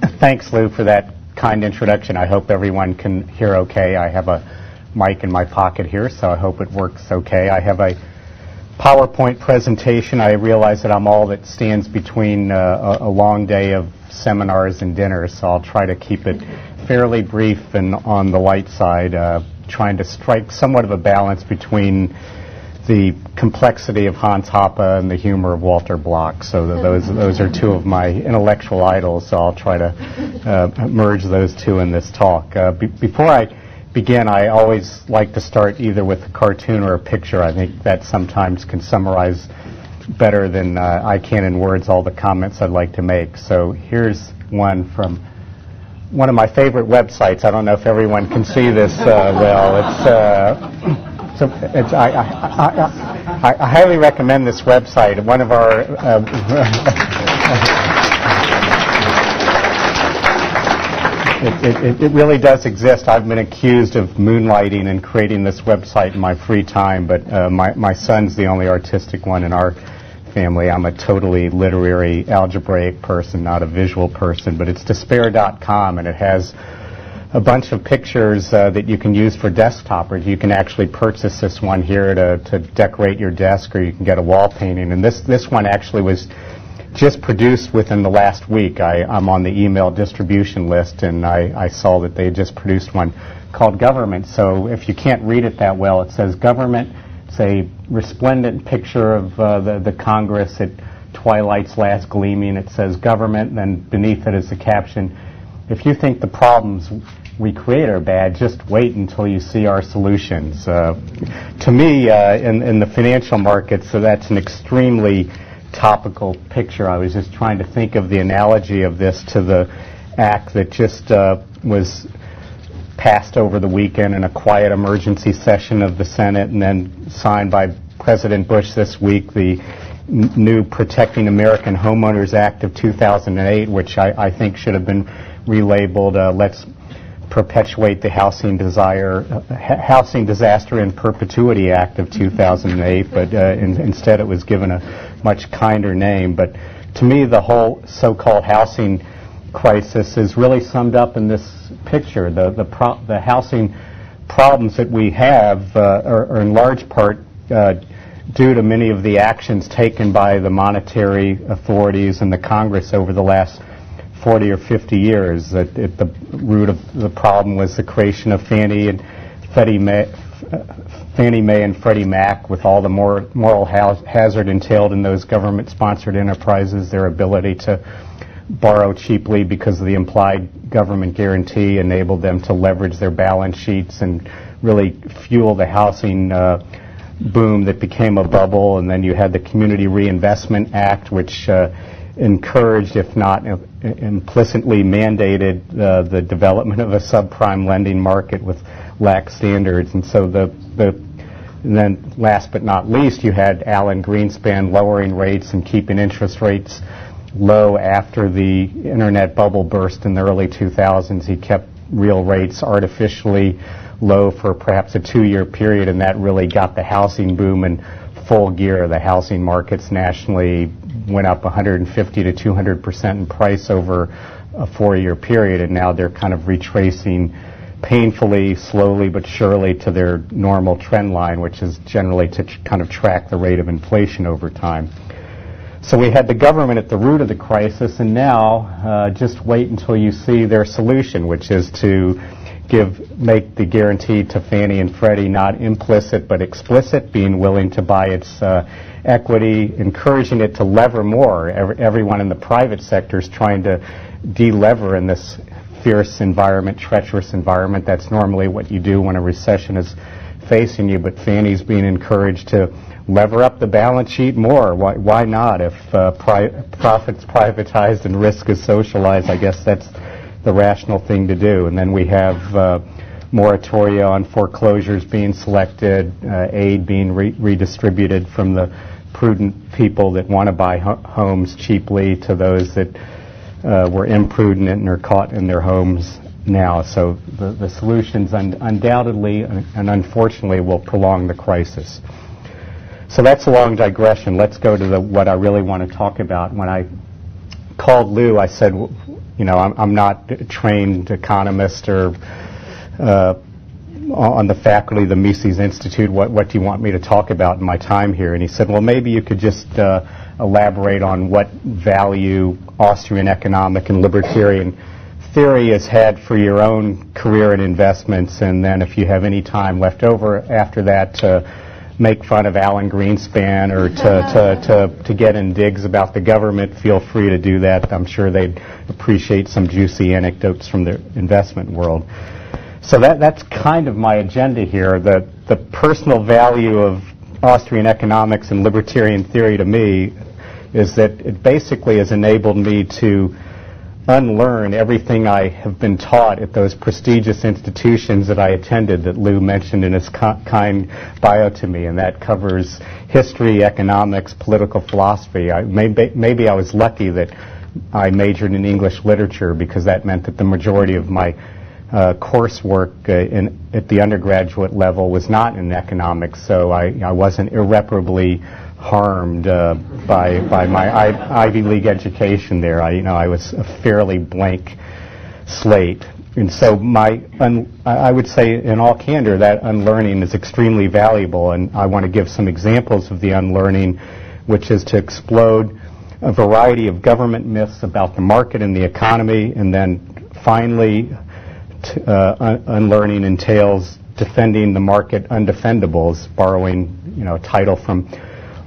Thanks, Lou, for that kind introduction. I hope everyone can hear okay. I have a mic in my pocket here, so I hope it works okay. I have a PowerPoint presentation. I realize that I'm all that stands between a long day of seminars and dinner, so I'll try to keep it fairly brief and on the light side, trying to strike somewhat of a balance between the complexity of Hans Hoppe and the humor of Walter Block. So those are two of my intellectual idols, so I'll try to merge those two in this talk. Before I begin, I always like to start either with a cartoon or a picture. I think that sometimes can summarize better than I can in words all the comments I'd like to make. So here's one from one of my favorite websites. I don't know if everyone can see this well. I highly recommend this website. One of our it really does exist. I've been accused of moonlighting and creating this website in my free time, but my son's the only artistic one in our family. I'm a totally literary, algebraic person, not a visual person, but it's despair.com, and it has a bunch of pictures that you can use for desktop, or you can actually purchase this one here to decorate your desk, or you can get a wall painting. And this one actually was just produced within the last week. I'm on the email distribution list, and I saw that they just produced one called Government. So if you can't read it that well, it says Government. It's a resplendent picture of the Congress at twilight's last gleaming. It says Government, and then beneath it is the caption, "If you think the problems we create are bad, just wait until you see our solutions." To me, in the financial markets, so that's an extremely topical picture. I was just trying to think of the analogy of this to the act that just was passed over the weekend in a quiet emergency session of the Senate and then signed by President Bush this week, the new Protecting American Homeowners Act of 2008, which I think should have been relabeled Let's Perpetuate the Housing Disaster in Perpetuity Act of 2008, but instead it was given a much kinder name. But to me, the whole so-called housing crisis is really summed up in this picture. The housing problems that we have are in large part due to many of the actions taken by the monetary authorities and the Congress over the last 40 or 50 years. That at the root of the problem was the creation of Fannie Mae and Freddie Mac, with all the moral hazard entailed in those government-sponsored enterprises. Their ability to borrow cheaply because of the implied government guarantee enabled them to leverage their balance sheets and really fuel the housing boom that became a bubble. And then you had the Community Reinvestment Act, which encouraged, if not implicitly mandated, the development of a subprime lending market with lax standards. And so and then last but not least, you had Alan Greenspan lowering rates and keeping interest rates low after the internet bubble burst in the early 2000s. He kept real rates artificially low for perhaps a 2-year period, and that really got the housing boom in full gear. The housing markets nationally went up 150 to 200% in price over a 4-year period, and now they're kind of retracing painfully, slowly but surely, to their normal trend line, which is generally to kind of track the rate of inflation over time. So we had the government at the root of the crisis, and now just wait until you see their solution, which is to make the guarantee to Fannie and Freddie not implicit but explicit, being willing to buy its equity, encouraging it to lever more. Everyone in the private sector is trying to de-lever in this fierce environment, treacherous environment. That's normally what you do when a recession is facing you, but Fannie's being encouraged to lever up the balance sheet more. Why not? If profit's privatized and risk is socialized, I guess that's the rational thing to do. And then we have moratoria on foreclosures being selected, aid being redistributed from the prudent people that want to buy homes cheaply to those that were imprudent and are caught in their homes now. So the solutions undoubtedly and unfortunately will prolong the crisis. So that's a long digression. Let's go to what I really want to talk about. When I called Lou, I said, I'm not a trained economist or on the faculty of the Mises Institute. What do you want me to talk about in my time here? And he said, well, maybe you could just elaborate on what value Austrian economic and libertarian theory has had for your own career and investments, and then if you have any time left over after that to make fun of Alan Greenspan or to get in digs about the government, feel free to do that. I'm sure they'd appreciate some juicy anecdotes from the investment world. So that's kind of my agenda here. The personal value of Austrian economics and libertarian theory to me is that it basically has enabled me to unlearn everything I have been taught at those prestigious institutions that I attended that Lou mentioned in his kind bio to me, and that covers history, economics, political philosophy. Maybe I was lucky that I majored in English literature, because that meant that the majority of my coursework at the undergraduate level was not in economics, so I wasn't irreparably harmed by my Ivy League education there. I was a fairly blank slate, and so I would say in all candor that unlearning is extremely valuable, and I want to give some examples of the unlearning, which is to explode a variety of government myths about the market and the economy, and then finally unlearning entails defending the market undefendables, borrowing a title from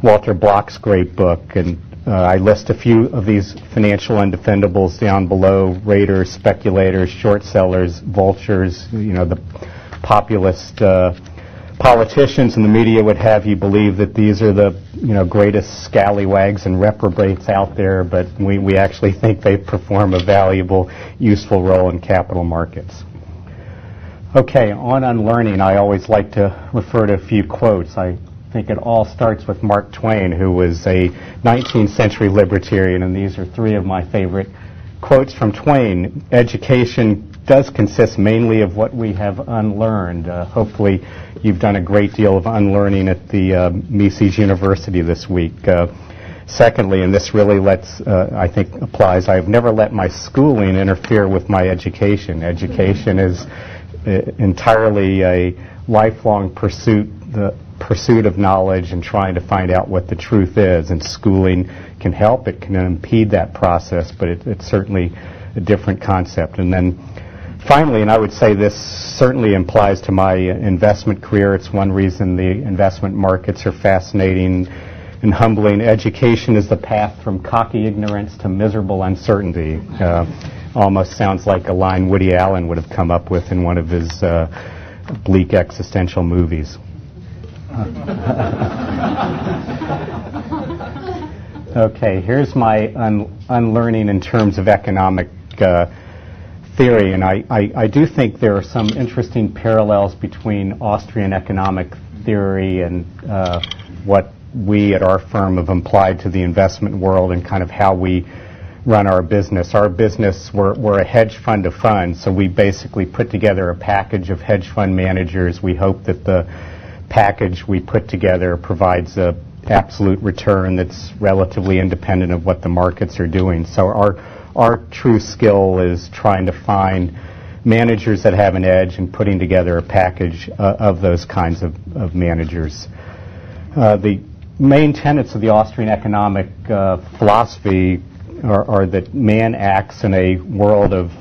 Walter Block's great book, and I list a few of these financial undefendables down below: raiders, speculators, short sellers, vultures. The populist politicians and the media would have you believe that these are the greatest scallywags and reprobates out there, but we actually think they perform a valuable, useful role in capital markets. Okay, on unlearning, I always like to refer to a few quotes. I think it all starts with Mark Twain, who was a 19th century libertarian, and these are three of my favorite quotes from Twain. Education does consist mainly of what we have unlearned. Hopefully you've done a great deal of unlearning at the Mises University this week. Secondly, and this really I think applies, I've never let my schooling interfere with my education. Education is entirely a lifelong pursuit, the pursuit of knowledge and trying to find out what the truth is, and schooling can help, it can impede that process, but it's certainly a different concept. And then finally, and I would say this certainly applies to my investment career, it's one reason the investment markets are fascinating and humbling: education is the path from cocky ignorance to miserable uncertainty. Almost sounds like a line Woody Allen would have come up with in one of his bleak existential movies. Okay, here's my unlearning in terms of economic theory, and I do think there are some interesting parallels between Austrian economic theory and what we at our firm have applied to the investment world and kind of how we run our business. Our business, we're a hedge fund of funds, so we basically put together a package of hedge fund managers. We hope that the package we put together provides a absolute return that's relatively independent of what the markets are doing. So our true skill is trying to find managers that have an edge and putting together a package of those kinds of managers. The main tenets of the Austrian economic philosophy are that man acts in a world of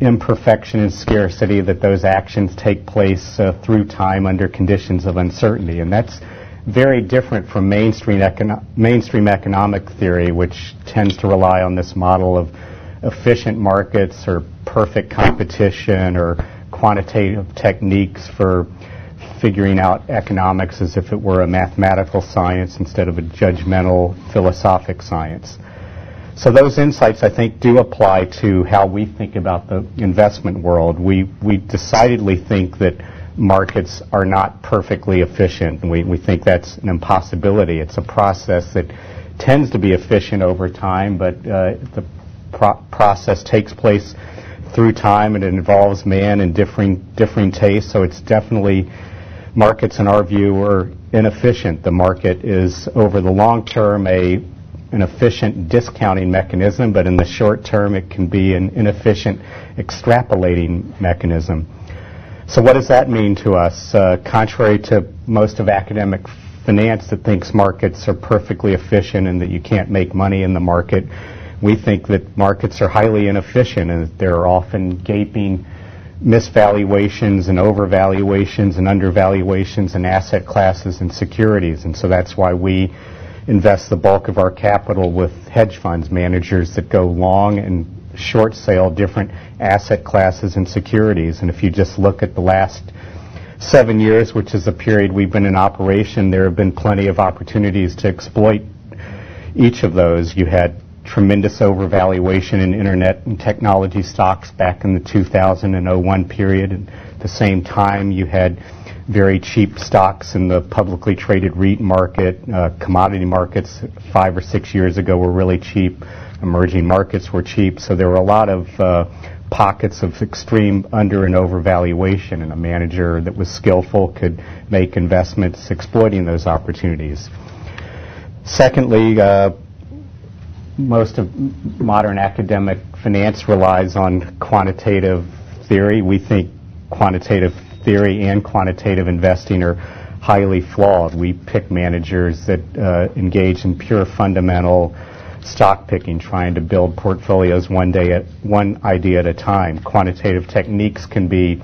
imperfection and scarcity, that those actions take place through time under conditions of uncertainty. And that's very different from mainstream economic theory, which tends to rely on this model of efficient markets or perfect competition or quantitative techniques for figuring out economics as if it were a mathematical science instead of a judgmental philosophic science. So those insights, I think, do apply to how we think about the investment world. We decidedly think that markets are not perfectly efficient, and we think that's an impossibility. It's a process that tends to be efficient over time, but the process takes place through time, and it involves man and differing tastes, so it's definitely, markets in our view are inefficient. The market is, over the long term, an efficient discounting mechanism, but in the short term it can be an inefficient extrapolating mechanism. So what does that mean to us? Contrary to most of academic finance that thinks markets are perfectly efficient and that you can't make money in the market, we think that markets are highly inefficient and that there are often gaping misvaluations and overvaluations and undervaluations in asset classes and securities. And so that's why we invest the bulk of our capital with hedge funds, managers that go long and short sale different asset classes and securities. And if you just look at the last 7 years, which is a period we've been in operation, there have been plenty of opportunities to exploit each of those. You had tremendous overvaluation in internet and technology stocks back in the 2001 period. At the same time, you had very cheap stocks in the publicly traded REIT market. Commodity markets 5 or 6 years ago were really cheap. Emerging markets were cheap. So there were a lot of pockets of extreme under and overvaluation, and a manager that was skillful could make investments exploiting those opportunities. Secondly, most of modern academic finance relies on quantitative theory. We think quantitative theory and quantitative investing are highly flawed. We pick managers that engage in pure fundamental stock picking, trying to build portfolios one idea at a time. Quantitative techniques can be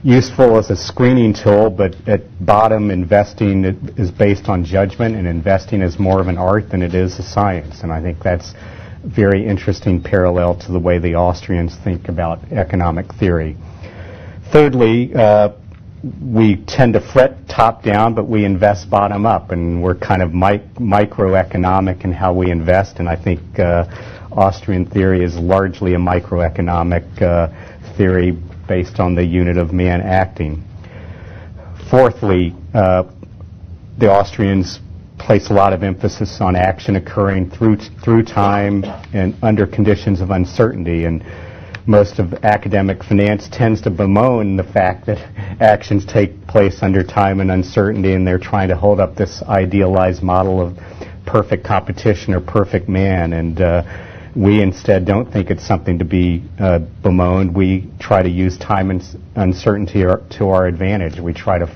useful as a screening tool, but at bottom, investing is based on judgment, and investing is more of an art than it is a science. And I think that's a very interesting parallel to the way the Austrians think about economic theory. Thirdly, we tend to fret top down, but we invest bottom up, and we're kind of microeconomic in how we invest, and I think Austrian theory is largely a microeconomic theory based on the unit of man acting. Fourthly, the Austrians place a lot of emphasis on action occurring through time and under conditions of uncertainty, and most of academic finance tends to bemoan the fact that actions take place under time and uncertainty, and they're trying to hold up this idealized model of perfect competition or perfect man, and we instead don't think it's something to be bemoaned. We try to use time and uncertainty to our advantage. We try to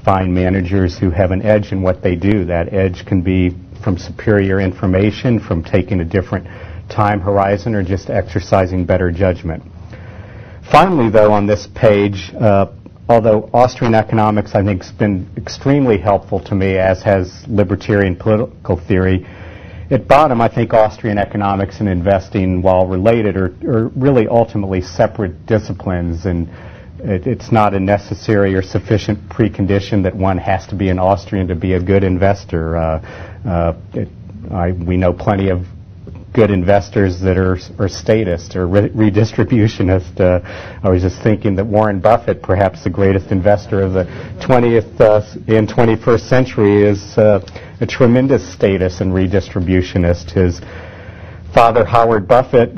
find managers who have an edge in what they do. That edge can be from superior information, from taking a different time horizon, or just exercising better judgment. Finally, though, on this page, although Austrian economics, I think, has been extremely helpful to me, as has libertarian political theory, at bottom, I think Austrian economics and investing, while related, are really ultimately separate disciplines, and it's not a necessary or sufficient precondition that one has to be an Austrian to be a good investor. We know plenty of good investors that are statist or redistributionist. I was just thinking that Warren Buffett, perhaps the greatest investor of the 20th and 21st century, is a tremendous statist and redistributionist. His father, Howard Buffett,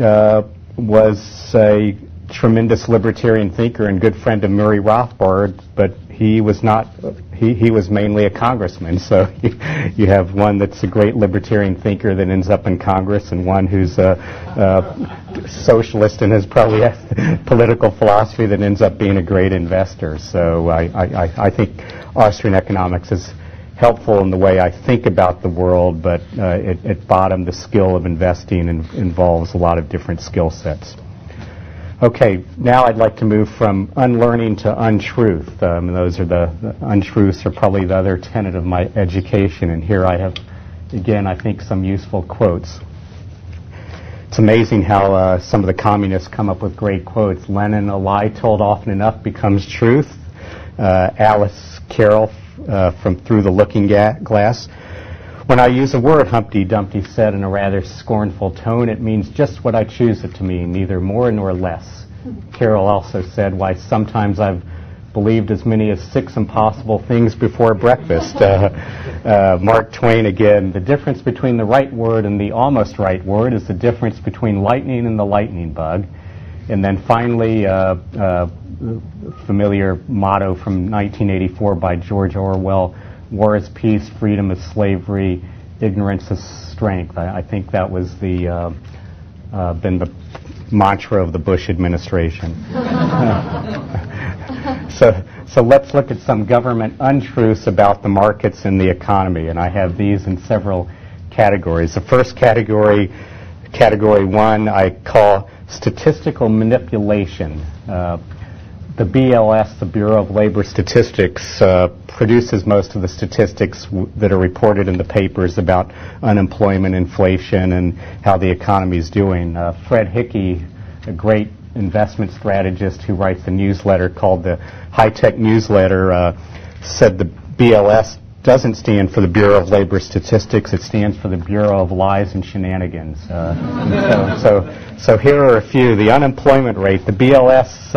was a tremendous libertarian thinker and good friend of Murray Rothbard, but he was not. He was mainly a congressman. So you have one that's a great libertarian thinker that ends up in Congress, and one who's a socialist and has probably political philosophy that ends up being a great investor. So I think Austrian economics is helpful in the way I think about the world, but at bottom, the skill of investing involves a lot of different skill sets. Okay, now I'd like to move from unlearning to untruth. Those are the untruths are probably the other tenet of my education, and here I have, again, I think some useful quotes. It's amazing how some of the communists come up with great quotes. Lenin, a lie told often enough becomes truth. Alice Carroll from Through the Looking Glass. When I use a word, Humpty Dumpty said in a rather scornful tone, it means just what I choose it to mean, neither more nor less. Carroll also said, why sometimes I've believed as many as 6 impossible things before breakfast. Mark Twain again, the difference between the right word and the almost right word is the difference between lightning and the lightning bug. And then finally, familiar motto from 1984 by George Orwell, war is peace, freedom is slavery, ignorance is strength. I think that was been the mantra of the Bush administration. So let's look at some government untruths about the markets and the economy, and I have these in several categories. The first category, category 1, I call statistical manipulation. The BLS, the Bureau of Labor Statistics, produces most of the statistics that are reported in the papers about unemployment, inflation, and how the economy is doing. Fred Hickey, a great investment strategist who writes a newsletter called the High-Tech Newsletter, said the BLS doesn't stand for the Bureau of Labor Statistics. It stands for the Bureau of Lies and Shenanigans. So here are a few. The unemployment rate, the BLS,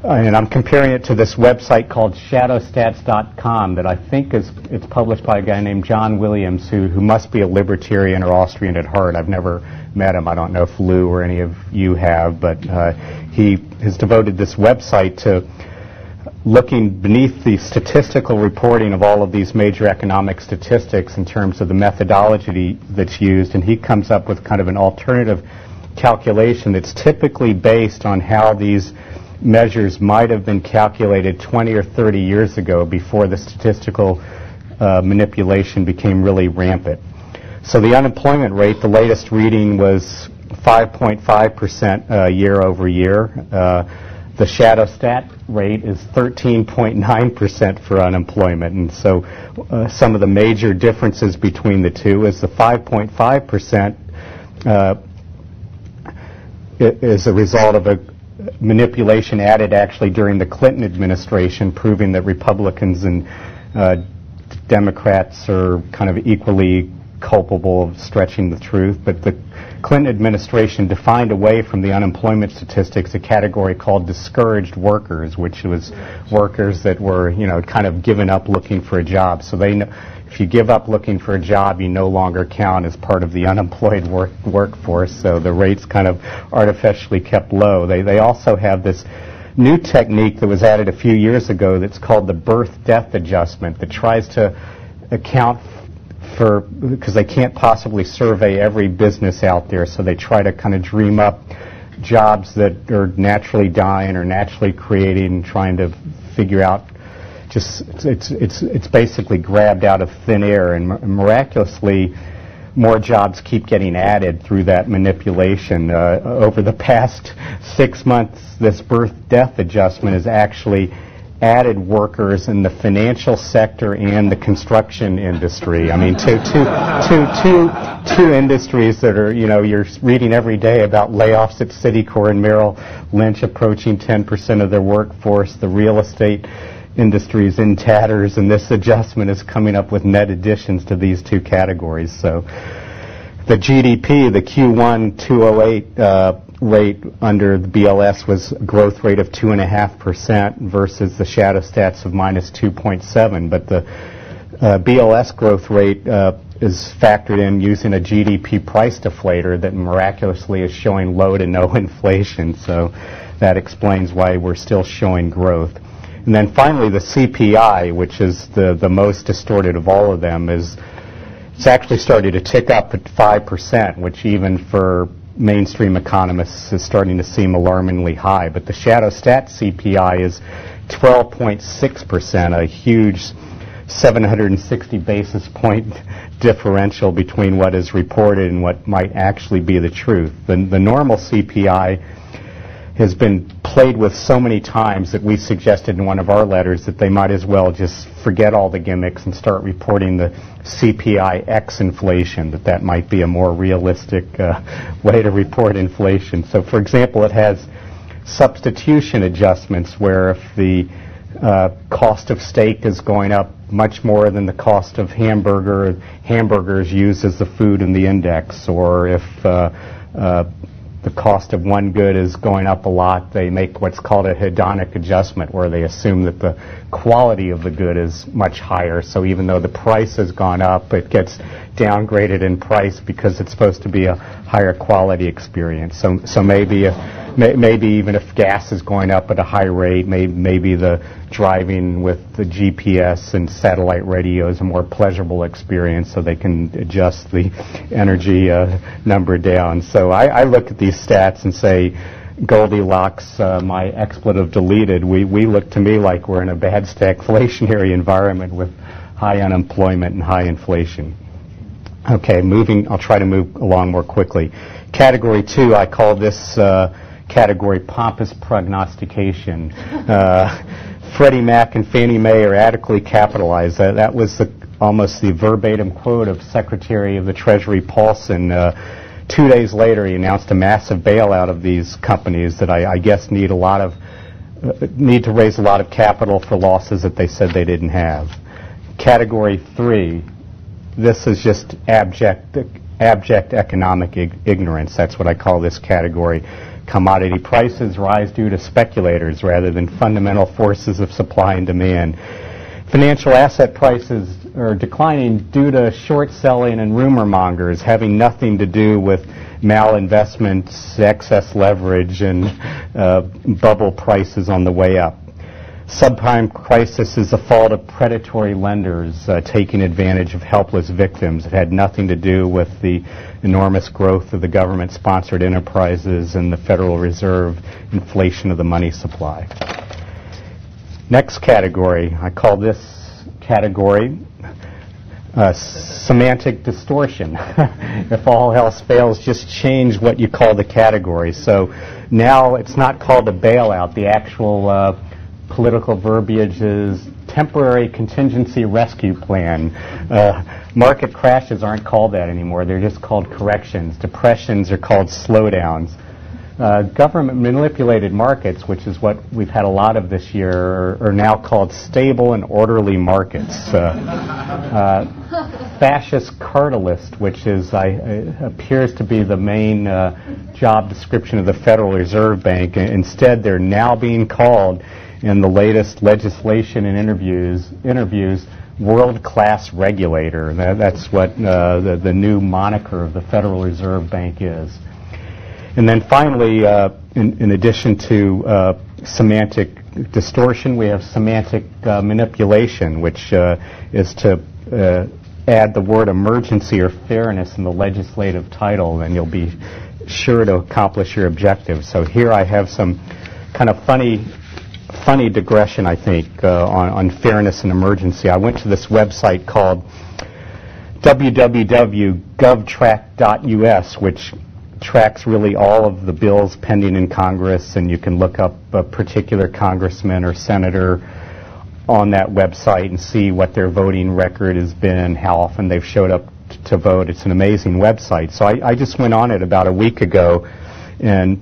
and I'm comparing it to this website called shadowstats.com that I think it's published by a guy named John Williams who must be a Libertarian or Austrian at heart. I've never met him. I don't know if Lou or any of you have, but he has devoted this website to looking beneath the statistical reporting of all of these major economic statistics in terms of the methodology that's used, and he comes up with kind of an alternative calculation that's typically based on how these measures might have been calculated 20 or 30 years ago before the statistical manipulation became really rampant. So the unemployment rate, the latest reading was 5.5% year over year. The shadow stat rate is 13.9% for unemployment. And so some of the major differences between the two is the 5.5% is a result of a manipulation added actually during the Clinton administration, proving that Republicans and Democrats are kind of equally culpable of stretching the truth. But the Clinton administration defined away from the unemployment statistics a category called discouraged workers, which was workers that were, kind of given up looking for a job. So they know, if you give up looking for a job, you no longer count as part of the unemployed workforce. So the rates kind of artificially kept low. They also have this new technique that was added a few years ago that's called the birth-death adjustment that tries to account for, because they can't possibly survey every business out there, so they try to kind of dream up jobs that are naturally dying or naturally creating, trying to figure out. Just it's basically grabbed out of thin air, and miraculously more jobs keep getting added through that manipulation. Over the past 6 months, this birth-death adjustment has actually added workers in the financial sector and the construction industry. I mean, two industries that are, you're reading every day about layoffs at Citicorp and Merrill Lynch approaching 10% of their workforce. The real estate industries in tatters, and this adjustment is coming up with net additions to these two categories. So the GDP, the Q1 208 rate under the BLS was a growth rate of 2.5% versus the shadow stats of minus 2.7. But the BLS growth rate is factored in using a GDP price deflator that miraculously is showing low to no inflation. So that explains why we're still showing growth. And then finally, the CPI, which is the most distorted of all of them, it's actually started to tick up at 5%, which even for mainstream economists is starting to seem alarmingly high. But the shadow stat CPI is 12.6%, a huge 760 basis point differential between what is reported and what might actually be the truth. The normal CPI has been played with so many times that we suggested in one of our letters that they might as well just forget all the gimmicks and start reporting the CPI X inflation, that might be a more realistic way to report inflation. So, for example, it has substitution adjustments where if the cost of steak is going up much more than the cost of hamburgers used as the food in the index, or if the cost of one good is going up a lot, they make what's called a hedonic adjustment, where they assume that the quality of the good is much higher. So even though the price has gone up, it gets downgraded in price because it's supposed to be a higher quality experience. So maybe maybe even if gas is going up at a high rate, maybe the driving with the GPS and satellite radio is a more pleasurable experience, so they can adjust the energy number down. So I look at these stats and say, Goldilocks, my expletive deleted, we look to me like we're in a bad stagflationary environment with high unemployment and high inflation. Okay, I'll try to move along more quickly. Category 2, I call this category pompous prognostication. Freddie Mac and Fannie Mae are adequately capitalized. That was almost the verbatim quote of Secretary of the Treasury Paulson. 2 days later, he announced a massive bailout of these companies that I guess need to raise a lot of capital for losses that they said they didn't have. Category 3, this is just abject economic ignorance. That's what I call this category. Commodity prices rise due to speculators rather than fundamental forces of supply and demand. Financial asset prices are declining due to short selling and rumor mongers having nothing to do with malinvestments, excess leverage, and bubble prices on the way up. Subprime crisis is the fault of predatory lenders taking advantage of helpless victims. It had nothing to do with the enormous growth of the government-sponsored enterprises and the Federal Reserve inflation of the money supply. Next category, I call this category semantic distortion. If all else fails, just change what you call the category. So now it's not called a bailout. The actual political verbiage is temporary contingency rescue plan. Market crashes aren't called that anymore. They're just called corrections. Depressions are called slowdowns. Government manipulated markets, which is what we've had a lot of this year, are now called stable and orderly markets. Fascist cartelist, which appears to be the main job description of the Federal Reserve Bank. Instead, they're now being called, in the latest legislation and interviews, world-class regulator. That's what the new moniker of the Federal Reserve Bank is. And then finally, in addition to semantic distortion, we have semantic manipulation, which is to add the word emergency or fairness in the legislative title, and you'll be sure to accomplish your objective. So here I have some kind of funny digression, I think, on fairness and emergency. I went to this website called www.govtrack.us, which tracks really all of the bills pending in Congress, and you can look up a particular congressman or senator on that website and see what their voting record has been, how often they've showed up to vote. It's an amazing website. So I just went on it about a week ago and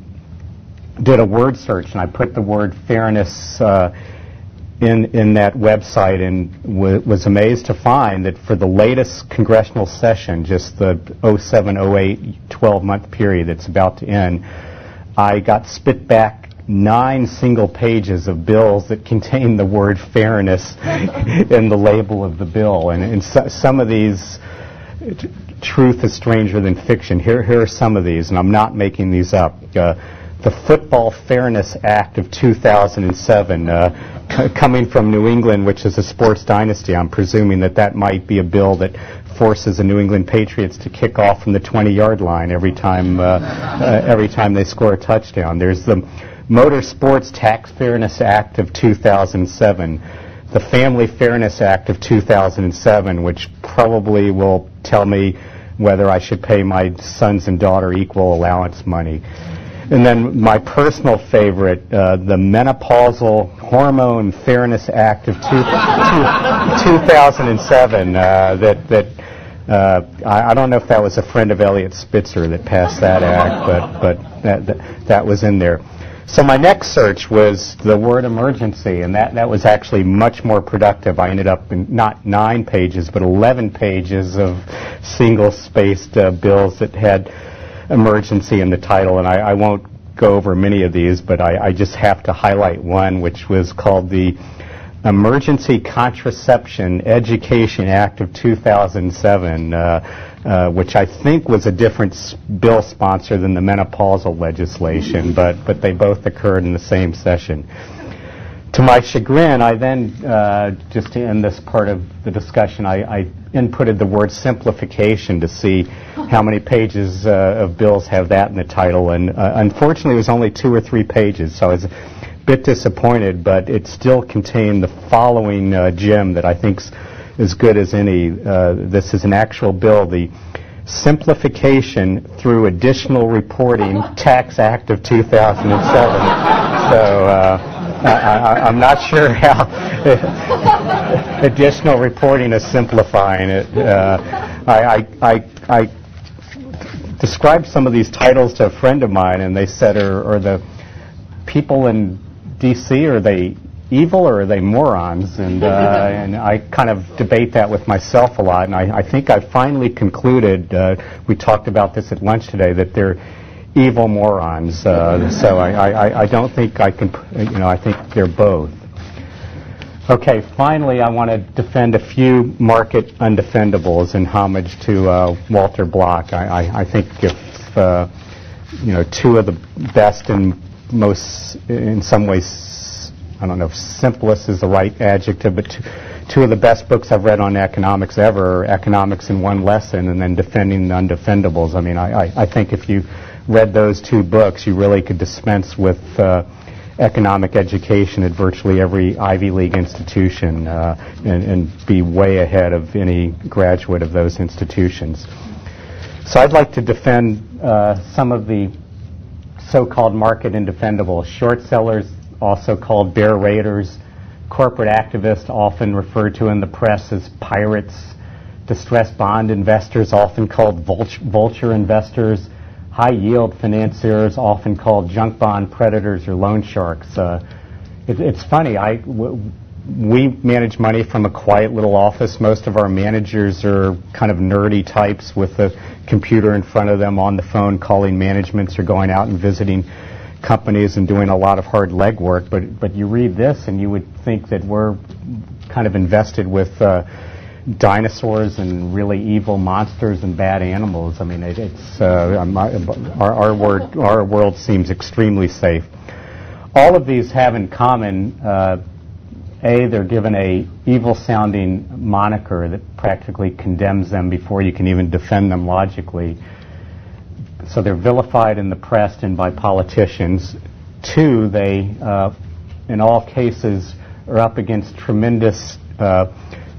did a word search, and I put the word fairness in that website, and was amazed to find that for the latest congressional session, just the 07-08 12-month period that's about to end, I got spit back 9 single pages of bills that contain the word fairness in the label of the bill. And some of these, truth is stranger than fiction. Here are some of these, and I'm not making these up. The Football Fairness Act of 2007, coming from New England, which is a sports dynasty, I'm presuming that might be a bill that forces the New England Patriots to kick off from the 20-yard line every time they score a touchdown. There's the Motorsports Tax Fairness Act of 2007, the Family Fairness Act of 2007, which probably will tell me whether I should pay my sons and daughter equal allowance money. And then my personal favorite, the Menopausal Hormone Fairness Act of 2007. I don't know if that was a friend of Eliot Spitzer that passed that act, but that was in there. So my next search was the word emergency, and that was actually much more productive. I ended up in not 9 pages, but 11 pages of single-spaced bills that had emergency in the title, and I won't go over many of these, but I just have to highlight one, which was called the Emergency Contraception Education Act of 2007, which I think was a different bill sponsor than the menopausal legislation, but they both occurred in the same session. To my chagrin, I then, just to end this part of the discussion, I inputted the word simplification to see how many pages of bills have that in the title, and unfortunately it was only 2 or 3 pages, so I was a bit disappointed, but it still contained the following gem that I think's as good as any. This is an actual bill, the Simplification Through Additional Reporting Tax Act of 2007. So I'm not sure how additional reporting is simplifying it. I described some of these titles to a friend of mine, and they said, are the people in D.C., are they evil or are they morons? And I kind of debate that with myself a lot, and I think I finally concluded, we talked about this at lunch today, that they're evil morons. So I don't think I can, I think they're both. Okay, finally I want to defend a few market undefendables in homage to Walter Block. I think if, 2 of the best and most, in some ways, I don't know if simplest is the right adjective, but 2 of the best books I've read on economics ever are Economics in One Lesson and then Defending the Undefendables. I mean, I think if you read those 2 books, you really could dispense with economic education at virtually every Ivy League institution and be way ahead of any graduate of those institutions. So I'd like to defend some of the so-called market indefendables. Short sellers, also called bear raiders, corporate activists, often referred to in the press as pirates, distressed bond investors, often called vulture investors, high-yield financiers, often called junk bond predators or loan sharks. It's funny. We manage money from a quiet little office. Most of our managers are kind of nerdy types with a computer in front of them on the phone calling managements or going out and visiting companies and doing a lot of hard legwork. But you read this and you would think that we're kind of invested with dinosaurs and really evil monsters and bad animals. I mean, our world seems extremely safe. All of these have in common, they're given a evil-sounding moniker that practically condemns them before you can even defend them logically. So they're vilified in the press and by politicians. 2, they, in all cases, are up against tremendous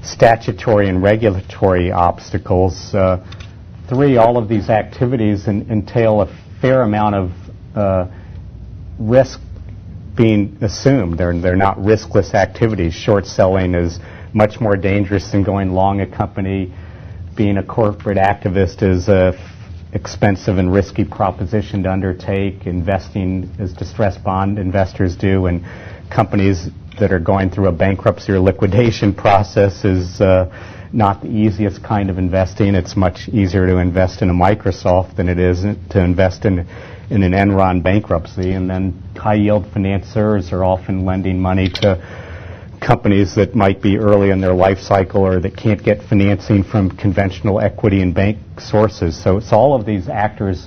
statutory and regulatory obstacles. 3, all of these activities entail a fair amount of risk being assumed. They're not riskless activities. Short selling is much more dangerous than going long a company. Being a corporate activist is a expensive and risky proposition to undertake. Investing as distressed bond investors do in companies that are going through a bankruptcy or liquidation process is not the easiest kind of investing. It's much easier to invest in a Microsoft than it is to invest in an Enron bankruptcy. And then high-yield financiers are often lending money to companies that might be early in their life cycle or that can't get financing from conventional equity and bank sources. So all of these actors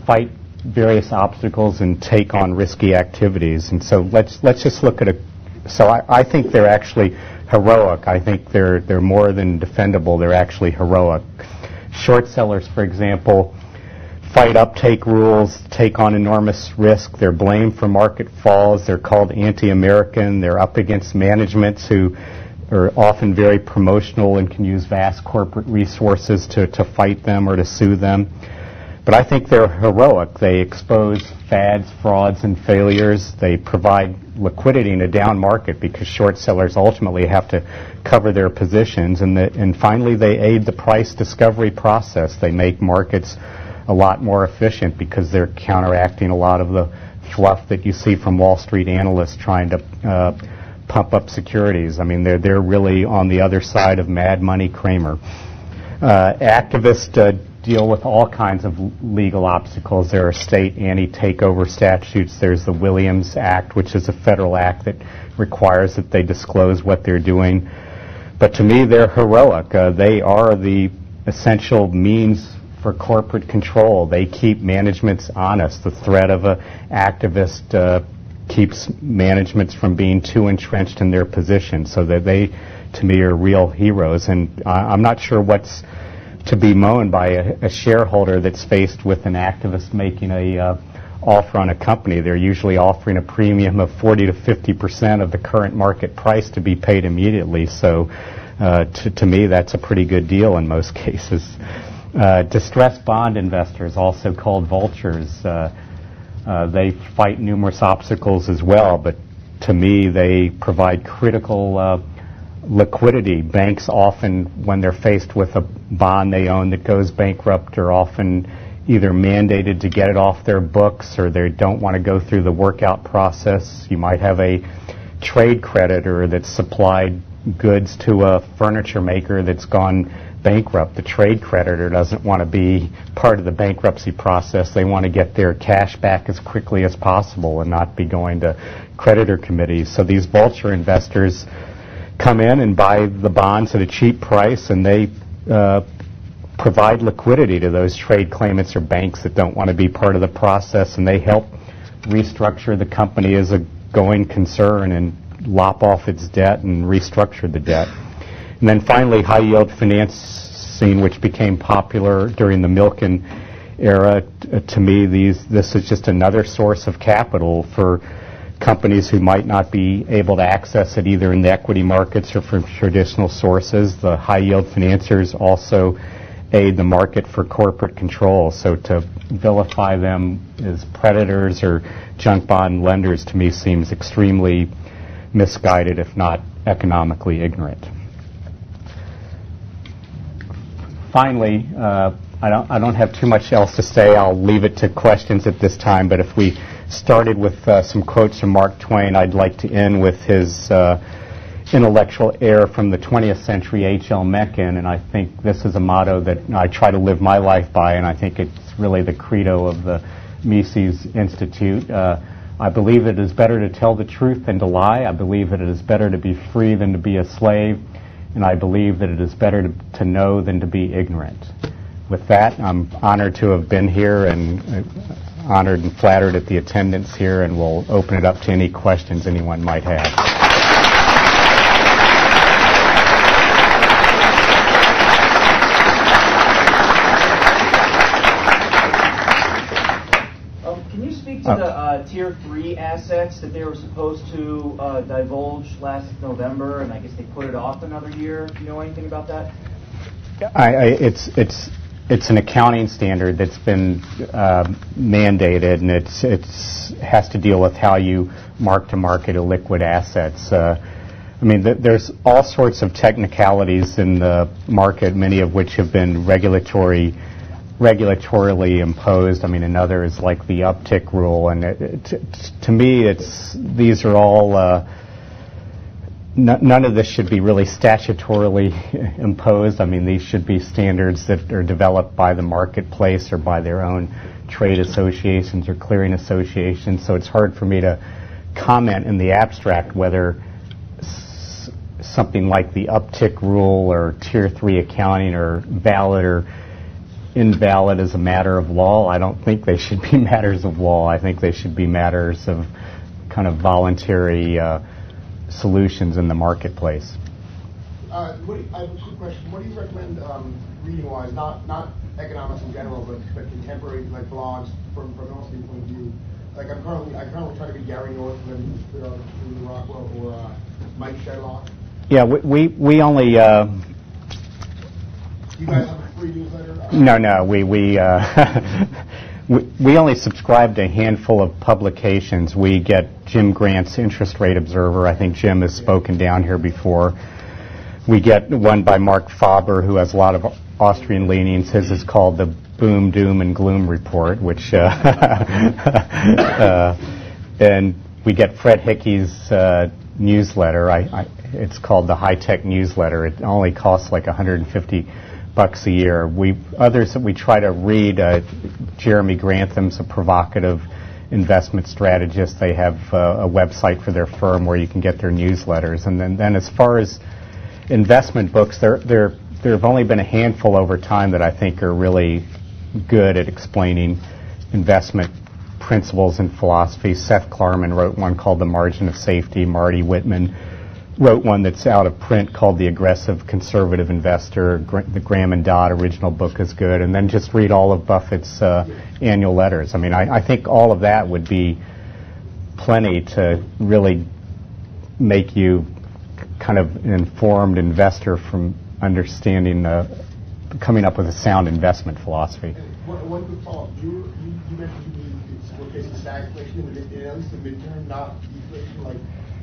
fight various obstacles and take on risky activities. And so let's just look at I think they're actually heroic. I think they're more than defendable. They're actually heroic. Short sellers, for example, fight uptake rules, take on enormous risk. They're blamed for market falls. They're called anti-American. They're up against managements who are often very promotional and can use vast corporate resources to fight them or to sue them. But I think they're heroic. They expose fads, frauds, and failures. They provide liquidity in a down market because short sellers ultimately have to cover their positions. And finally, they aid the price discovery process. They make markets a lot more efficient because they're counteracting a lot of the fluff that you see from Wall Street analysts trying to pump up securities. I mean, they're really on the other side of Mad Money Kramer. Activists deal with all kinds of legal obstacles. There are state anti-takeover statutes. There's the Williams Act, which is a federal act that requires that they disclose what they're doing. But to me, they're heroic. They are the essential means for corporate control. They keep managements honest. The threat of an activist keeps managements from being too entrenched in their position, so that they, to me, are real heroes. And I'm not sure what's to be moaned by a shareholder that's faced with an activist making a offer on a company. They're usually offering a premium of 40 to 50% of the current market price to be paid immediately. So to me, that's a pretty good deal in most cases. Distressed bond investors, also called vultures, they fight numerous obstacles as well, but to me they provide critical liquidity. Banks often, when they're faced with a bond they own that goes bankrupt, are often either mandated to get it off their books or they don't want to go through the workout process. You might have a trade creditor that's supplied goods to a furniture maker that's gone bankrupt. The trade creditor doesn't want to be part of the bankruptcy process. They want to get their cash back as quickly as possible and not be going to creditor committees. So these vulture investors come in and buy the bonds at a cheap price, and they provide liquidity to those trade claimants or banks that don't want to be part of the process, and they help restructure the company as a going concern and lop off its debt and restructure the debt. And then finally, high-yield financing, which became popular during the Milken era. To me, this is just another source of capital for companies who might not be able to access it either in the equity markets or from traditional sources. The high-yield financiers also aid the market for corporate control. So to vilify them as predators or junk bond lenders, to me, seems extremely misguided, if not economically ignorant. Finally, I don't have too much else to say. I'll leave it to questions at this time, but if we started with some quotes from Mark Twain, I'd like to end with his intellectual heir from the 20th century, H.L. Mencken, and I think this is a motto that I try to live my life by, and I think it's really the credo of the Mises Institute. I believe it is better to tell the truth than to lie. I believe that it is better to be free than to be a slave. And I believe that it is better to know than to be ignorant. With that, I'm honored to have been here and honored and flattered at the attendance here, and we'll open it up to any questions anyone might have. Can you speak to the Tier 3 assets that they were supposed to divulge last November, and I guess they put it off another year? Do you know anything about that? It's an accounting standard that's been mandated, and it has to deal with how you mark to market illiquid assets. There's all sorts of technicalities in the market, many of which have been regulatorily imposed. Another is like the uptick rule, and to me, these are all. None of this should be really statutorily imposed. These should be standards that are developed by the marketplace or by their own trade associations or clearing associations. So it's hard for me to comment in the abstract whether something like the uptick rule or Tier 3 accounting are valid or invalid as a matter of law. I don't think they should be matters of law. I think they should be matters of kind of voluntary solutions in the marketplace. I have a quick question. What do you recommend reading-wise, not economics in general, but contemporary blogs from an Austrian point of view? Like I currently try to be Gary Northman, in Rockwell, or Mike Shedlock. Yeah, we only. You guys have a free newsletter? No. We only subscribe to a handful of publications. We get Jim Grant's Interest Rate Observer. I think Jim has spoken down here before. We get one by Mark Faber, who has a lot of Austrian leanings. His is called the Boom, Doom, and Gloom Report, which and we get Fred Hickey's newsletter. It's called the High Tech Newsletter. It only costs like $150 $8 a year. Others that we try to read, Jeremy Grantham's a provocative investment strategist. They have a website for their firm where you can get their newsletters. And then as far as investment books, there have only been a handful over time that I think are really good at explaining investment principles and philosophy. Seth Klarman wrote one called The Margin of Safety. Marty Whitman wrote one that's out of print called The Aggressive Conservative Investor. The Graham and Dodd original book is good. And then just read all of Buffett's annual letters. I mean, I think all of that would be plenty to really make you kind of an informed investor from understanding, coming up with a sound investment philosophy. One quick follow-up. You mentioned we're facing stagflation in at least the midterm, not deflation, like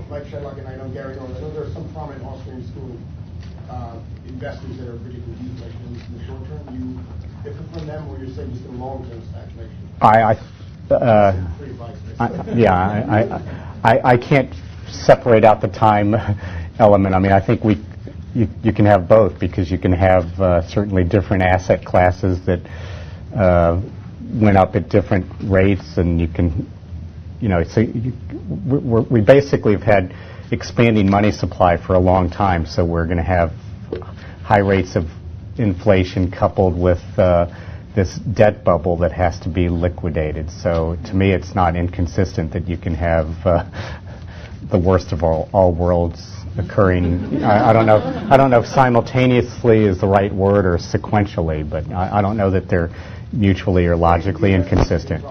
Mike Shedlock and I know Gary knows. I know there are some prominent Austrian school investors that are predicting deflation, at least in the short term. You differ from them, or you're saying just in long-term stagflation? I can't separate out the time element. I mean, I think you can have both, because you can have certainly different asset classes that went up at different rates, and you can, so we basically have had expanding money supply for a long time, so we're going to have high rates of inflation coupled with this debt bubble that has to be liquidated. So to me, it's not inconsistent that you can have the worst of all worlds occurring. I don't know if simultaneously is the right word or sequentially, but I don't know that they're mutually or logically inconsistent.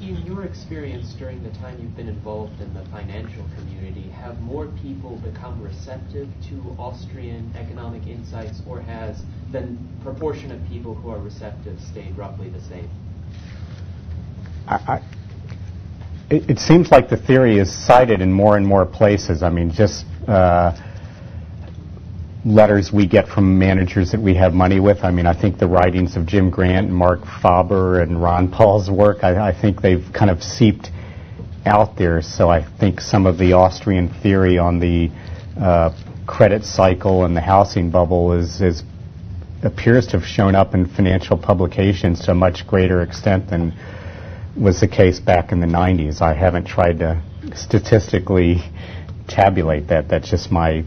In your experience during the time you've been involved in the financial community, have more people become receptive to Austrian economic insights, or has the proportion of people who are receptive stayed roughly the same? It seems like the theory is cited in more and more places. I mean, just letters we get from managers that we have money with. I mean, I think the writings of Jim Grant and Mark Faber and Ron Paul's work, I think they've kind of seeped out there. So I think some of the Austrian theory on the credit cycle and the housing bubble appears to have shown up in financial publications to a much greater extent than was the case back in the 90s. I haven't tried to statistically tabulate that. That's just my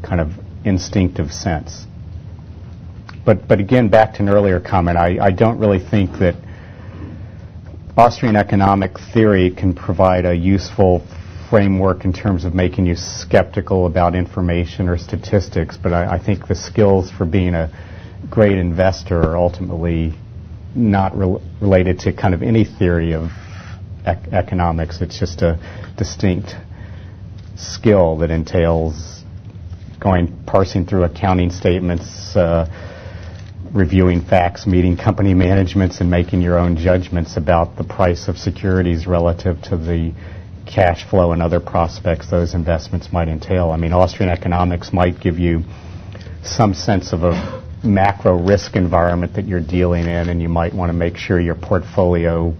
kind of instinctive sense. But again, back to an earlier comment, I don't really think that Austrian economic theory can provide a useful framework in terms of making you skeptical about information or statistics, but I think the skills for being a great investor are ultimately not related to kind of any theory of economics. It's just a distinct skill that entails parsing through accounting statements, reviewing facts, meeting company managements, and making your own judgments about the price of securities relative to the cash flow and other prospects those investments might entail. I mean, Austrian economics might give you some sense of a macro risk environment that you're dealing in, and you might want to make sure your portfolio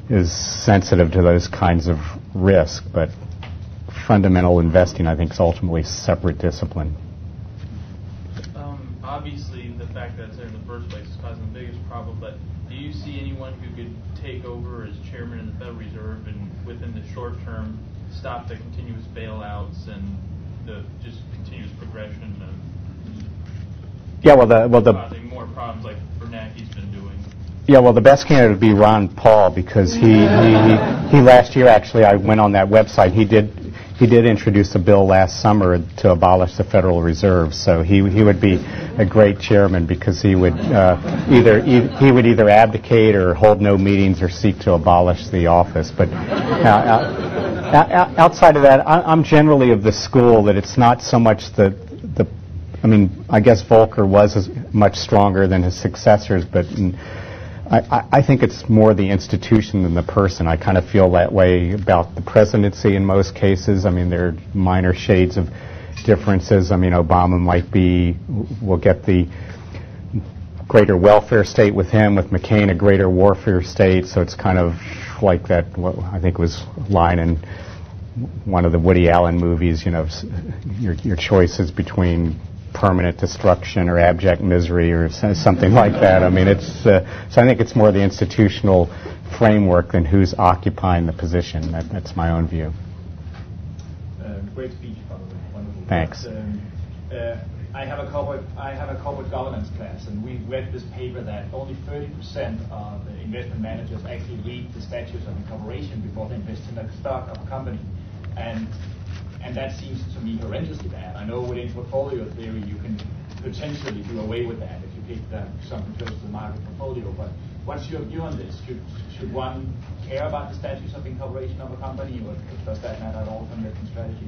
is sensitive to those kinds of risk. But fundamental investing, I think, is ultimately a separate discipline. Obviously, the fact that it's there in the first place is causing the biggest problem, but do you see anyone who could take over as chairman of the Federal Reserve and within the short term stop the continuous bailouts and the just continuous progression of causing more problems like Bernanke's been doing? Yeah, well, the best candidate would be Ron Paul, because he last year, actually, I went on that website. He did introduce a bill last summer to abolish the Federal Reserve, so he would be a great chairman, because he would either abdicate or hold no meetings or seek to abolish the office. But outside of that, I'm generally of the school that it's not so much I mean, I guess Volcker was much stronger than his successors, but I think it's more the institution than the person. I kind of feel that way about the presidency in most cases. I mean, there are minor shades of differences. I mean, Obama we'll get the greater welfare state with him, with McCain a greater warfare state, so it's kind of like that, what I think was line in one of the Woody Allen movies, your choices between permanent destruction or abject misery or something like that. I mean, so I think it's more the institutional framework than who's occupying the position. That's my own view. Great speech, by the way. Wonderful. Thanks. But, I have a corporate governance class, and we read this paper that only 30% of the investment managers actually read the statutes of incorporation before they invest in a stock of a company, and that seems to me horrendously bad. I know within portfolio theory you can potentially do away with that if you pick something close to the market portfolio, but what's your view on this? Should one care about the statutes of incorporation of a company, or does that matter at all from your strategy?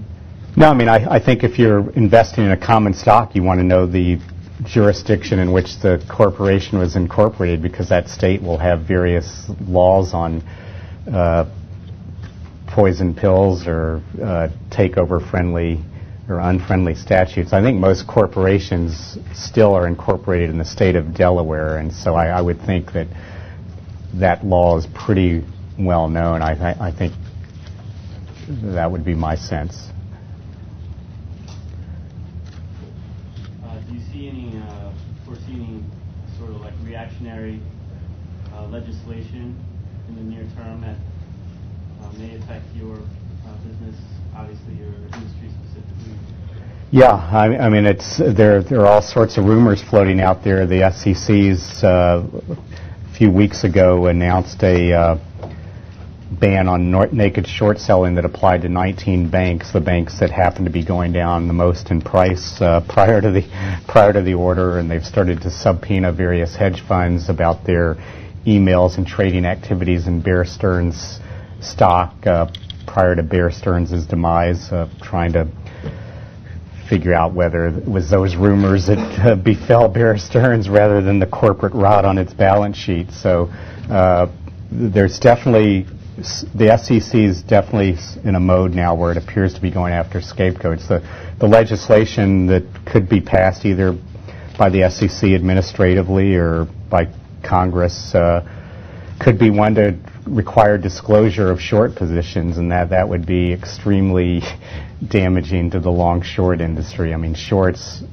No, I mean, I think if you're investing in a common stock, you want to know the jurisdiction in which the corporation was incorporated, because that state will have various laws on poison pills or takeover-friendly or unfriendly statutes. I think most corporations still are incorporated in the state of Delaware, and so I would think that law is pretty well known. I think that would be my sense. Do you see any, foresee any sort of like reactionary legislation in the near term that may affect your business, obviously your industry specifically? Yeah, I mean, there are all sorts of rumors floating out there. The SEC's a few weeks ago announced a ban on naked short selling that applied to 19 banks, the banks that happen to be going down the most in price prior to the order, and they've started to subpoena various hedge funds about their emails and trading activities in Bear Stearns stock prior to Bear Stearns' demise, trying to figure out whether it was those rumors that befell Bear Stearns rather than the corporate rot on its balance sheet. So there's definitely, the SEC is definitely in a mode now where it appears to be going after scapegoats. The legislation that could be passed either by the SEC administratively or by Congress could be one to require disclosure of short positions, and that would be extremely damaging to the long-short industry. I mean, shorts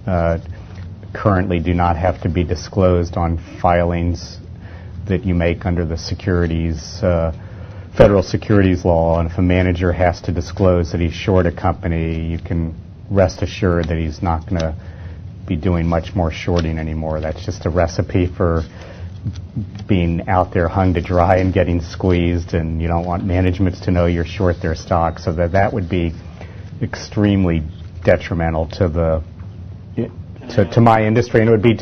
currently do not have to be disclosed on filings that you make under the federal securities law, and if a manager has to disclose that he's short a company, you can rest assured that he's not going to be doing much more shorting anymore. That's just a recipe for being out there hung to dry and getting squeezed, and you don't want managements to know you're short their stock. So that would be extremely detrimental to my industry, and it would be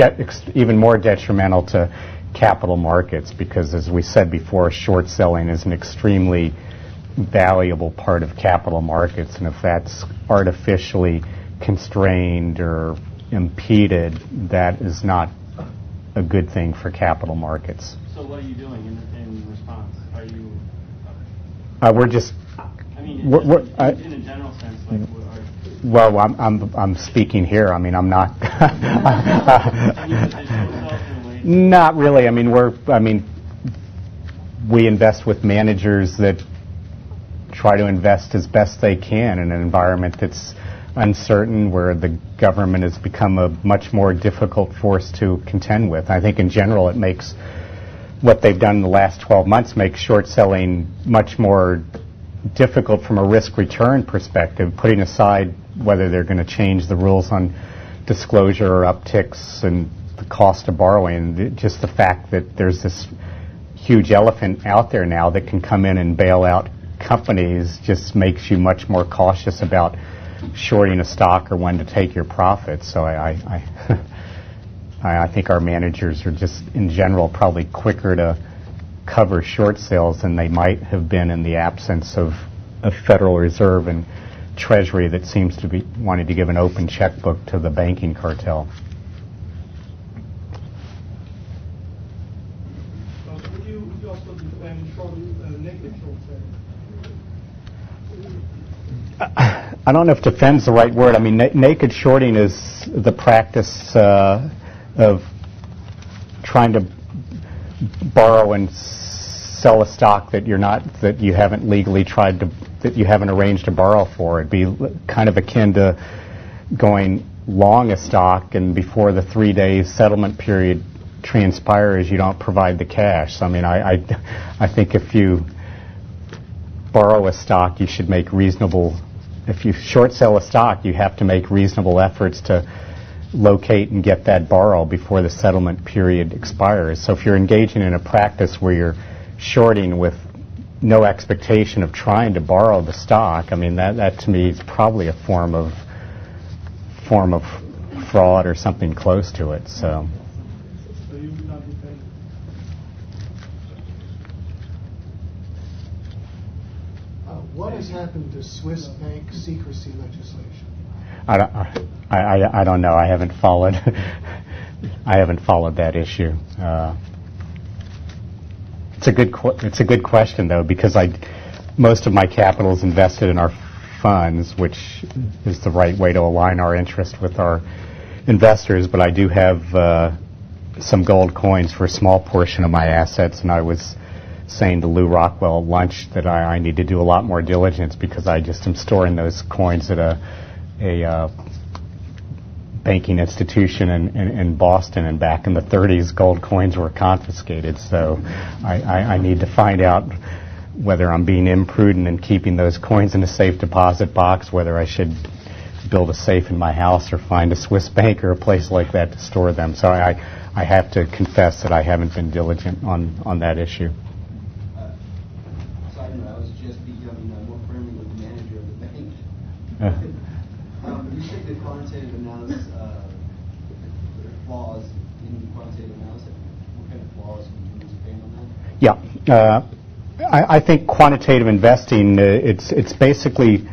even more detrimental to capital markets, because as we said before, short selling is an extremely valuable part of capital markets, and if that's artificially constrained or impeded, that is not a good thing for capital markets. So what are you doing in response? Are you... We're just... I mean, in a general sense, like... Well, I'm speaking here. I mean, I'm not... Not really. I mean, we invest with managers that try to invest as best they can in an environment that's uncertain, where the government has become a much more difficult force to contend with. I think in general it makes what they've done in the last 12 months makes short selling much more difficult from a risk-return perspective, putting aside whether they're going to change the rules on disclosure or upticks and the cost of borrowing. Just the fact that there's this huge elephant out there now that can come in and bail out companies just makes you much more cautious about shorting a stock or when to take your profits. So I think our managers are just in general probably quicker to cover short sales than they might have been in the absence of a Federal Reserve and Treasury that seems to be wanting to give an open checkbook to the banking cartel. Would you also defend negative short selling? I don't know if defend's the right word. I mean, naked shorting is the practice of trying to borrow and sell a stock that you haven't legally tried to that you haven't arranged to borrow for. It'd be kind of akin to going long a stock, and before the 3-day settlement period transpires, you don't provide the cash. So, I mean, I think if you borrow a stock, you should make reasonable. If you short sell a stock, you have to make reasonable efforts to locate and get that borrow before the settlement period expires. So if you're engaging in a practice where you're shorting with no expectation of trying to borrow the stock, I mean, that to me is probably a form of fraud or something close to it. So you would not be paid. What has happened to Swiss bank secrecy legislation? I don't know. I haven't followed. I haven't followed that issue. It's a good question though, because most of my capital is invested in our funds, which is the right way to align our interest with our investors. But I do have some gold coins for a small portion of my assets, and I was saying to Lou Rockwell at lunch that I need to do a lot more diligence, because I just am storing those coins at a banking institution in Boston, and back in the 30s gold coins were confiscated. So I need to find out whether I'm being imprudent in keeping those coins in a safe deposit box, whether I should build a safe in my house or find a Swiss bank or a place like that to store them. So I have to confess that I haven't been diligent on that issue. Side note, I was just becoming more friendly with the manager of the bank. You said the quantitative analysis, there are flaws in quantitative analysis. What kind of flaws can you expand on that? Yeah. I think quantitative investing, it's basically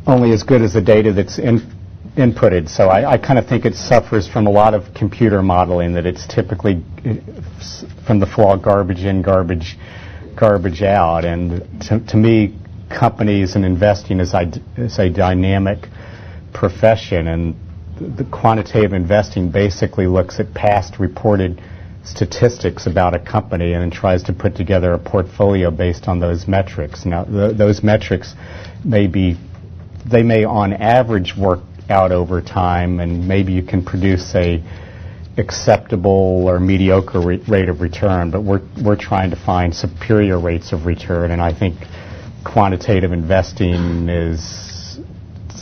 only as good as the data that's inputted. So I kind of think it suffers from a lot of computer modeling, that it's typically from the flaw garbage in, garbage out. And to me, companies and investing is a dynamic profession, and the quantitative investing basically looks at past reported statistics about a company and then tries to put together a portfolio based on those metrics. Now, those metrics may on average work out over time, and maybe you can produce a acceptable or mediocre rate of return, but we're trying to find superior rates of return, and I think quantitative investing is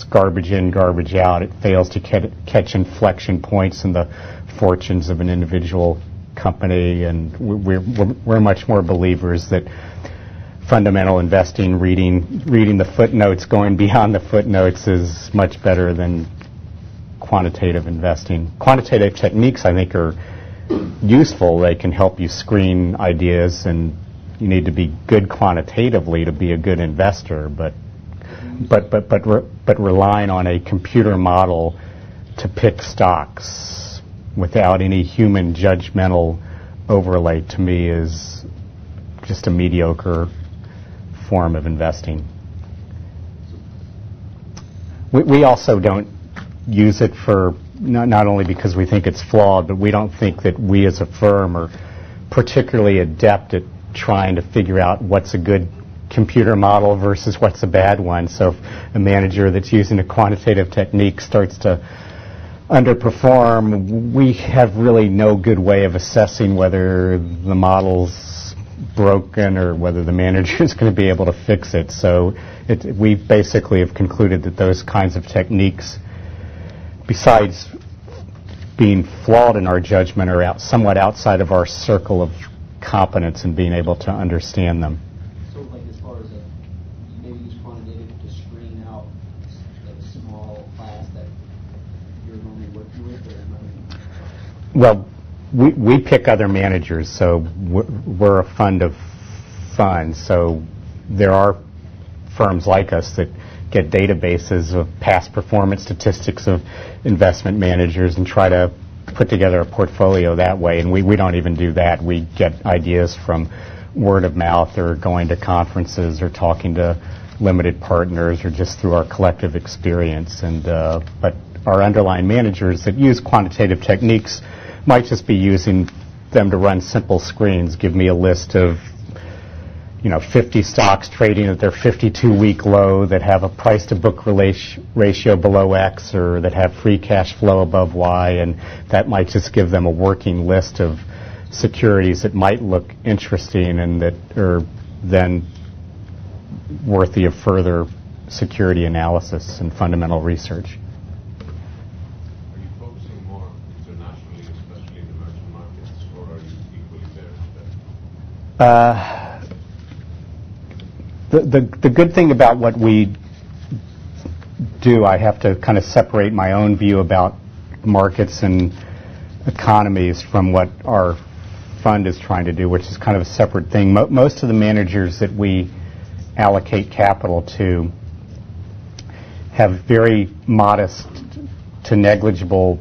garbage in, garbage out. It fails to catch inflection points in the fortunes of an individual company, and we're much more believers that fundamental investing, reading the footnotes, going beyond the footnotes, is much better than quantitative investing. Quantitative techniques, I think, are useful. They can help you screen ideas, and you need to be good quantitatively to be a good investor, but relying on a computer model to pick stocks without any human judgmental overlay, to me, is just a mediocre form of investing. We also don't use it for, not only because we think it's flawed, but we don't think that we as a firm are particularly adept at trying to figure out what's a good computer model versus what's a bad one. So if a manager that's using a quantitative technique starts to underperform, we have really no good way of assessing whether the model's broken or whether the manager is going to be able to fix it. So we basically have concluded that those kinds of techniques, besides being flawed in our judgment, are somewhat outside of our circle of competence in being able to understand them. So, like, as far as maybe use quantitative to screen out a small class that you're normally working with, or well, we pick other managers, so we're a fund of funds. So there are firms like us that get databases of past performance statistics of investment managers and try to put together a portfolio that way, and we don't even do that. We get ideas from word of mouth, or going to conferences, or talking to limited partners, or just through our collective experience. And but our underlying managers that use quantitative techniques might just be using them to run simple screens. Give me a list of 50 stocks trading at their 52-week low that have a price-to-book ratio below X, or that have free cash flow above Y, and that might just give them a working list of securities that might look interesting and that are then worthy of further security analysis and fundamental research. Are you focusing more internationally, especially in emerging markets, or are you equally there? The good thing about what we do, I have to kind of separate my own view about markets and economies from what our fund is trying to do, which is kind of a separate thing. Most of the managers that we allocate capital to have very modest to negligible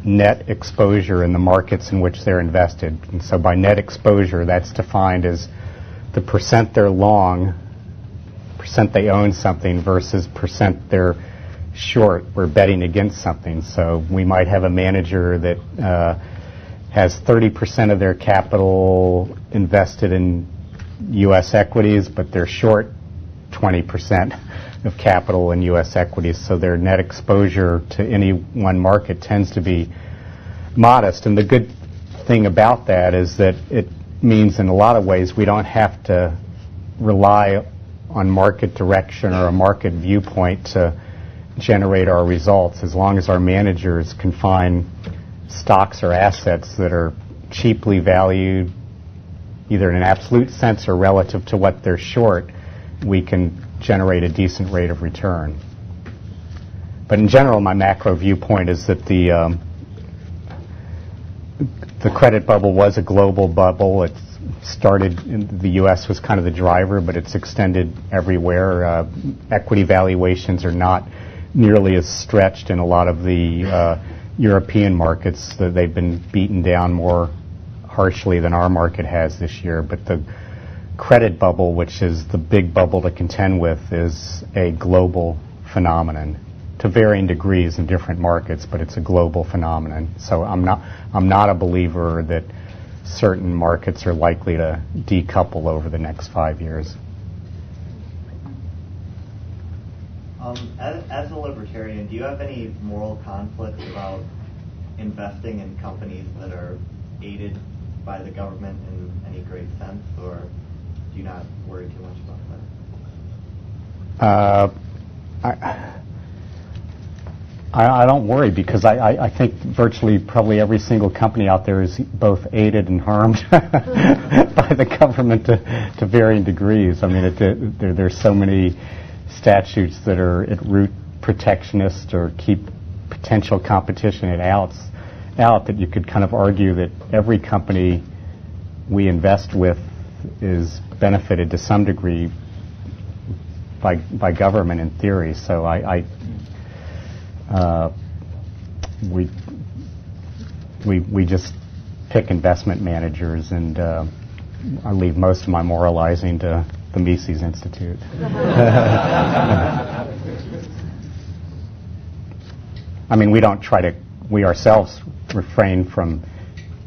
net exposure in the markets in which they're invested. And so by net exposure, that's defined as the percent they're long, percent they own something, versus percent they're short, we're betting against something. So we might have a manager that has 30% of their capital invested in U.S. equities, but they're short 20% of capital in U.S. equities, so their net exposure to any one market tends to be modest. And the good thing about that is that it means in a lot of ways we don't have to rely on market direction or a market viewpoint to generate our results, as long as our managers can find stocks or assets that are cheaply valued, either in an absolute sense or relative to what they're short. We can generate a decent rate of return. But in general, my macro viewpoint is that the credit bubble was a global bubble. It started in the U.S. was kind of the driver, but it's extended everywhere. Equity valuations are not nearly as stretched in a lot of the European markets. They've been beaten down more harshly than our market has this year. But the credit bubble, which is the big bubble to contend with, is a global phenomenon to varying degrees in different markets, but it's a global phenomenon. So I'm not a believer that certain markets are likely to decouple over the next 5 years. As a libertarian, do you have any moral conflicts about investing in companies that are aided by the government in any great sense, or do you not worry too much about that? I don't worry, because I think virtually probably every single company out there is both aided and harmed by the government to varying degrees. I mean, there's so many statutes that are at root protectionist or keep potential competition out that you could kind of argue that every company we invest with is benefited to some degree by government in theory. So we just pick investment managers, and I leave most of my moralizing to the Mises Institute. I mean, we ourselves refrain from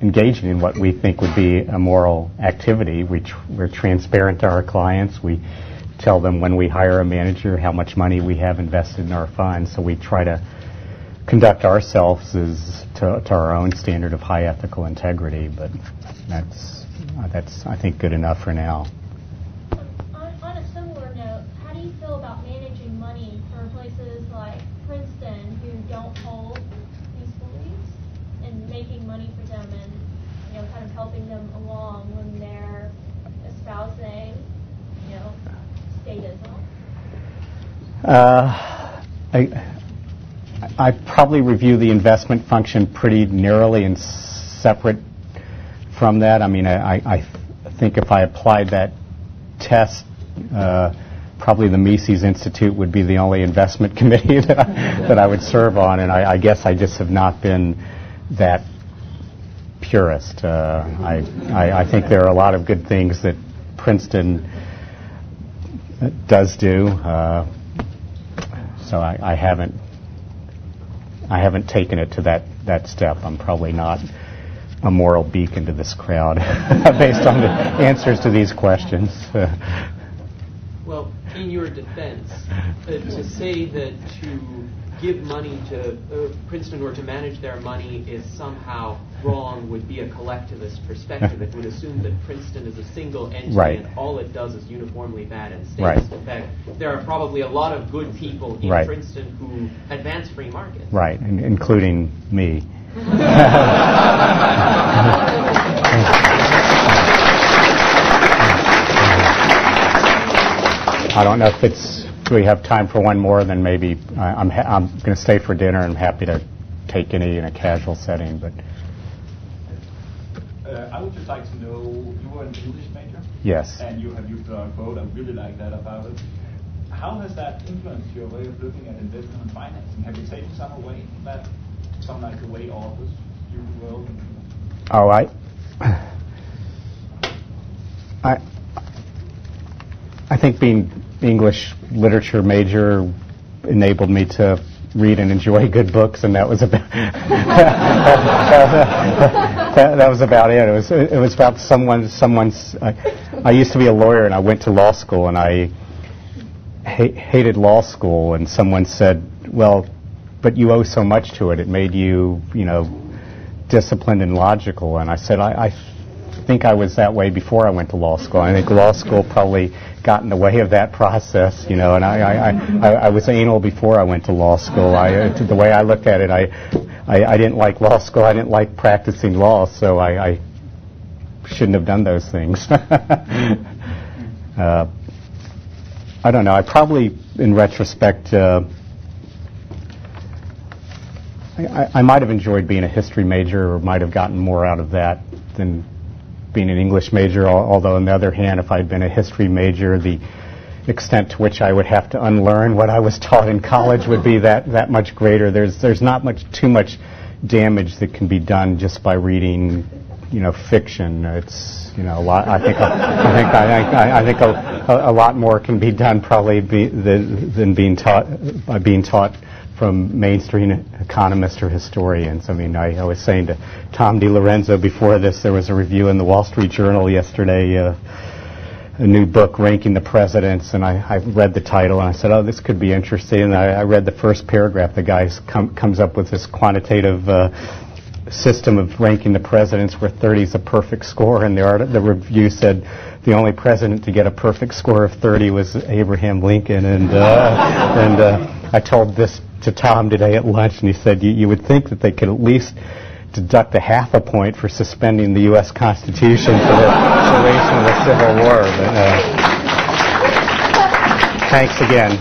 engaging in what we think would be a moral activity. We're transparent to our clients. We tell them when we hire a manager how much money we have invested in our fund. So we try to conduct ourselves to our own standard of high ethical integrity, but that's I think good enough for now. On a similar note, how do you feel about managing money for places like Princeton who don't hold these beliefs, and making money for them and kind of helping them along when they're espousing statism? I probably review the investment function pretty narrowly and separate from that. I mean, I think if I applied that test, probably the Mises Institute would be the only investment committee that I would serve on, and I guess I just have not been that purist. I think there are a lot of good things that Princeton does do, so I haven't taken it to that step. I'm probably not a moral beacon to this crowd based on the answers to these questions. Well, in your defense, to say that to give money to Princeton or to manage their money is somehow wrong would be a collectivist perspective. It would assume that Princeton is a single entity Right. and all it does is uniformly bad and states. Right. In fact, there are probably a lot of good people in Right. Princeton who advance free markets. Right, including me. I don't know if it's. Do we have time for one more? Then maybe I'm going to stay for dinner. And I'm happy to take any in a casual setting. But I would just like to know, you were an English major? Yes. And you have used a quote, I really like that about it. How has that influenced your way of looking at investment and financing? Have you taken some away from that? Some like the way authors view the world? Oh, I think being English literature major enabled me to read and enjoy good books, and that was about that was about it. It was about someone's. I used to be a lawyer, and I went to law school, and I hated law school. And someone said, "Well, but you owe so much to it. It made you, disciplined and logical." And I said, I think I was that way before I went to law school. I think law school probably got in the way of that process, and I was anal before I went to law school. The way I looked at it, I didn't like law school. I didn't like practicing law, so I shouldn't have done those things. I don't know. I probably, in retrospect, I might have enjoyed being a history major, or might have gotten more out of that than being an English major, although on the other hand, if I'd been a history major, the extent to which I would have to unlearn what I was taught in college would be that much greater. There's not too much damage that can be done just by reading, fiction. It's a lot. I think a lot more can be done probably than being taught from mainstream economists or historians. I mean, I was saying to Tom DiLorenzo before this, there was a review in the Wall Street Journal yesterday, a new book ranking the presidents, and I read the title, and I said, oh, this could be interesting. And I read the first paragraph. The guy comes up with this quantitative system of ranking the presidents where 30 is a perfect score, and the review said the only president to get a perfect score of 30 was Abraham Lincoln. And I told this to Tom today at lunch, and he said, you would think that they could at least deduct a half a point for suspending the U.S. Constitution for the duration of the Civil War. But, thanks again.